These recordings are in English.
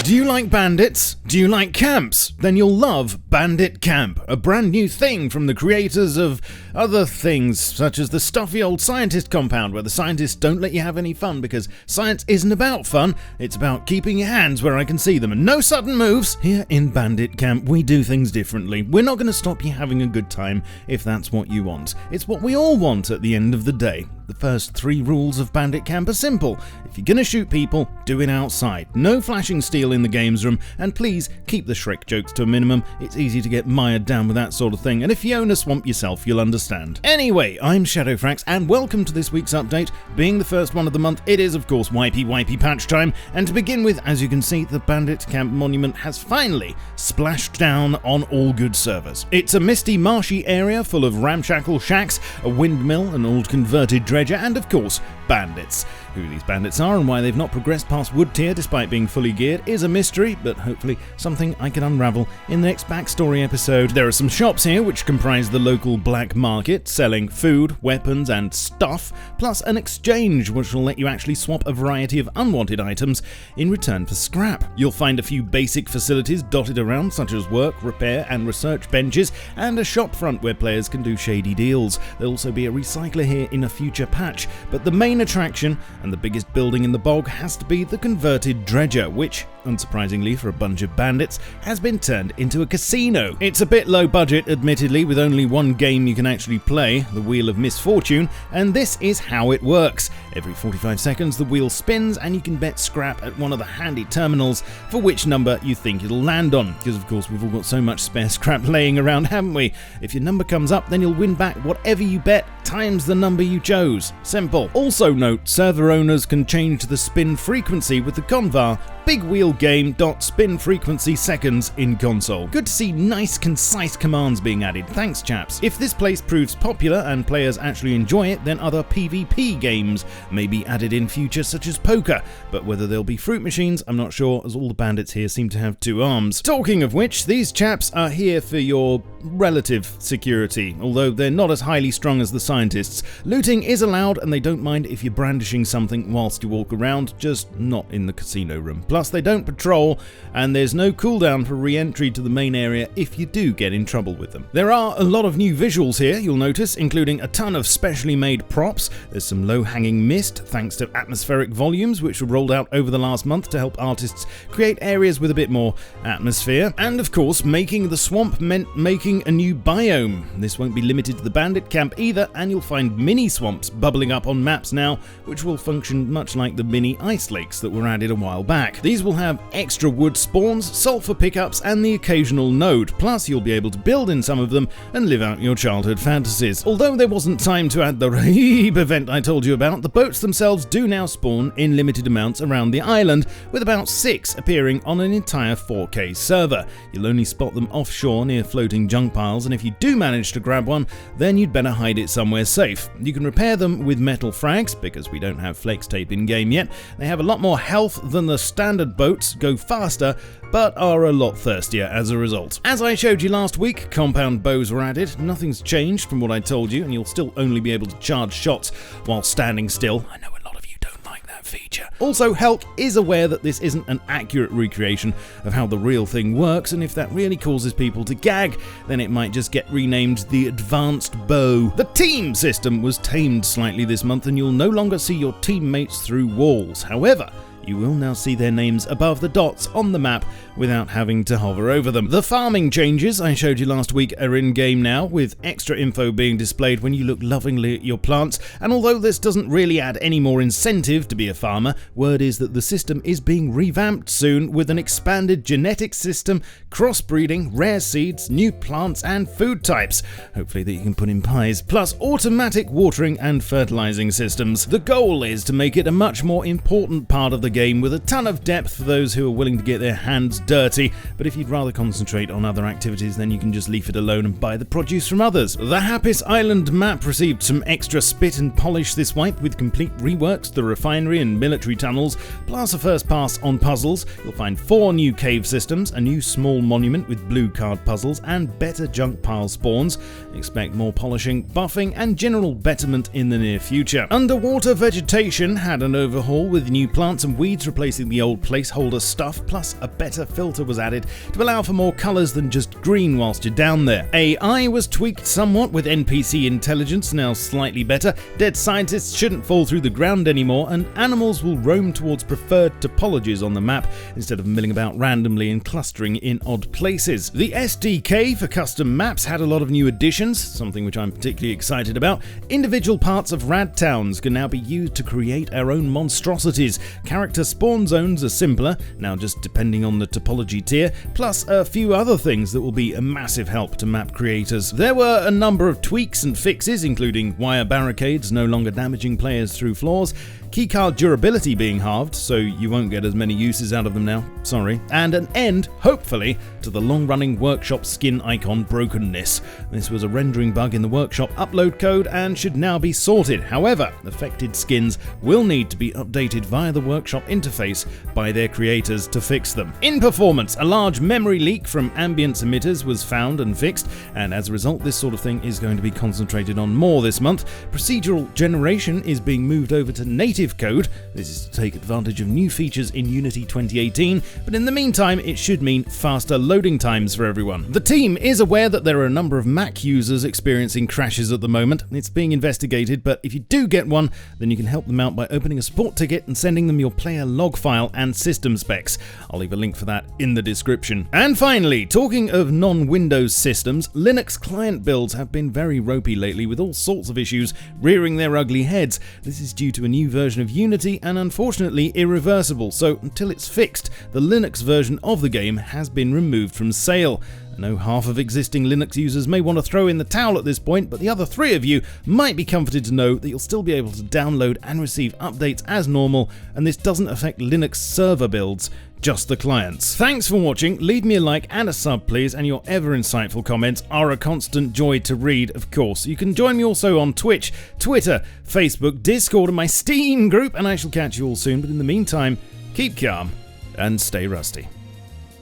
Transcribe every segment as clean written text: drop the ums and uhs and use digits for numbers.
Do you like bandits? Do you like camps? Then you'll love Bandit Camp, a brand new thing from the creators of other things, such as the stuffy old scientist compound, where the scientists don't let you have any fun because science isn't about fun, it's about keeping your hands where I can see them and no sudden moves. Here in Bandit Camp, we do things differently. We're not going to stop you having a good time if that's what you want. It's what we all want at the end of the day. The first 3 rules of Bandit Camp are simple. If you're gonna shoot people, do it outside. No flashing steel in the games room, and please keep the Shrek jokes to a minimum. It's easy to get mired down with that sort of thing, and if you own a swamp yourself, you'll understand. Anyway, I'm Shadowfrax, and welcome to this week's update. Being the first one of the month, it is of course wipey patch time, and to begin with, as you can see, the Bandit Camp monument has finally splashed down on all good servers. It's a misty, marshy area full of ramshackle shacks, a windmill, an old converted dredger, and of course, bandits. Who these bandits are and why they've not progressed past wood tier despite being fully geared is a mystery, but hopefully something I can unravel in the next backstory episode. There are some shops here which comprise the local black market, selling food, weapons and stuff, plus an exchange which will let you actually swap a variety of unwanted items in return for scrap. You'll find a few basic facilities dotted around, such as work, repair and research benches, and a shop front where players can do shady deals. There'll also be a recycler here in a future patch, but the main attraction and the biggest building in the bog has to be the converted dredger, which, unsurprisingly for a bunch of bandits, has been turned into a casino. It's a bit low budget, admittedly, with only one game you can actually play, the Wheel of Misfortune, and this is how it works. Every 45 seconds the wheel spins and you can bet scrap at one of the handy terminals for which number you think it'll land on, because of course we've all got so much spare scrap laying around, haven't we? If your number comes up, then you'll win back whatever you bet times the number you chose. Simple. Also note, server owners can change the spin frequency with the convar bigwheelgame.spinfrequencyseconds in console. Good to see nice, concise commands being added. Thanks, chaps. If this place proves popular and players actually enjoy it, then other PvP games may be added in future, such as poker. But whether they'll be fruit machines, I'm not sure, as all the bandits here seem to have 2 arms. Talking of which, these chaps are here for your relative security, although they're not as highly strung as the scientists. Looting is allowed, and they don't mind if you're brandishing something whilst you walk around, just not in the casino room. Plus, they don't patrol, and there's no cooldown for re-entry to the main area if you do get in trouble with them. There are a lot of new visuals here, you'll notice, including a ton of specially made props. There's some low-hanging mist, thanks to atmospheric volumes, which were rolled out over the last month to help artists create areas with a bit more atmosphere. And of course, making the swamp meant making a new biome. This won't be limited to the Bandit Camp either, and you'll find mini swamps bubbling up on maps now, which will function much like the mini ice lakes that were added a while back. These will have extra wood spawns, sulfur pickups, and the occasional node. Plus, you'll be able to build in some of them and live out your childhood fantasies. Although there wasn't time to add the Raheeb event I told you about, the boats themselves do now spawn in limited amounts around the island, with about 6 appearing on an entire 4K server. You'll only spot them offshore near floating junk piles, and if you do manage to grab one, then you'd better hide it somewhere safe. You can repair them with metal frags, because we don't have flex tape in game yet. They have a lot more health than the standard boats, go faster, but are a lot thirstier as a result. As I showed you last week, compound bows were added. Nothing's changed from what I told you, and you'll still only be able to charge shots while standing still. I know a lot of you don't like that feature. Also, Helk is aware that this isn't an accurate recreation of how the real thing works, and if that really causes people to gag, then it might just get renamed the Advanced Bow. The team system was tamed slightly this month, and you'll no longer see your teammates through walls. However, you will now see their names above the dots on the map without having to hover over them. The farming changes I showed you last week are in-game now, with extra info being displayed when you look lovingly at your plants, and although this doesn't really add any more incentive to be a farmer, word is that the system is being revamped soon with an expanded genetic system, crossbreeding, rare seeds, new plants and food types, hopefully that you can put in pies, plus automatic watering and fertilizing systems. The goal is to make it a much more important part of the game with a ton of depth for those who are willing to get their hands dirty, but if you'd rather concentrate on other activities, then you can just leave it alone and buy the produce from others. The Happis Island map received some extra spit and polish this wipe, with complete reworks, the refinery and military tunnels, plus a first pass on puzzles. You'll find 4 new cave systems, a new small monument with blue card puzzles, and better junk pile spawns. Expect more polishing, buffing, and general betterment in the near future. Underwater vegetation had an overhaul with new plants and weeds replacing the old placeholder stuff, plus a better filter was added to allow for more colours than just green whilst you're down there. AI was tweaked somewhat, with NPC intelligence now slightly better, dead scientists shouldn't fall through the ground anymore, and animals will roam towards preferred topologies on the map instead of milling about randomly and clustering in odd places. The SDK for custom maps had a lot of new additions, something which I'm particularly excited about. Individual parts of rad towns can now be used to create our own monstrosities. Character spawn zones are simpler, now just depending on the topology tier, plus a few other things that will be a massive help to map creators. There were a number of tweaks and fixes, including wire barricades no longer damaging players through floors, keycard durability being halved, so you won't get as many uses out of them now, sorry, and an end, hopefully, to the long-running workshop skin icon Brokenness. This was a rendering bug in the workshop upload code and should now be sorted. However, affected skins will need to be updated via the workshop interface by their creators to fix them. In performance, a large memory leak from ambience emitters was found and fixed, and as a result, this sort of thing is going to be concentrated on more this month. Procedural generation is being moved over to native code. This is to take advantage of new features in Unity 2018, but in the meantime it should mean faster loading times for everyone. The team is aware that there are a number of Mac users experiencing crashes at the moment. It's being investigated, but if you do get one, then you can help them out by opening a support ticket and sending them your player log file and system specs. I'll leave a link for that in the description. And finally, talking of non-Windows systems, Linux client builds have been very ropey lately, with all sorts of issues rearing their ugly heads. This is due to a new version of Unity and unfortunately irreversible, so until it's fixed, the Linux version of the game has been removed from sale. I know half of existing Linux users may want to throw in the towel at this point, but the other 3 of you might be comforted to know that you'll still be able to download and receive updates as normal, and this doesn't affect Linux server builds, just the clients. Thanks for watching, leave me a like and a sub please, and your ever insightful comments are a constant joy to read, of course. You can join me also on Twitch, Twitter, Facebook, Discord and my Steam group, and I shall catch you all soon, but in the meantime, keep calm and stay rusty.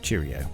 Cheerio.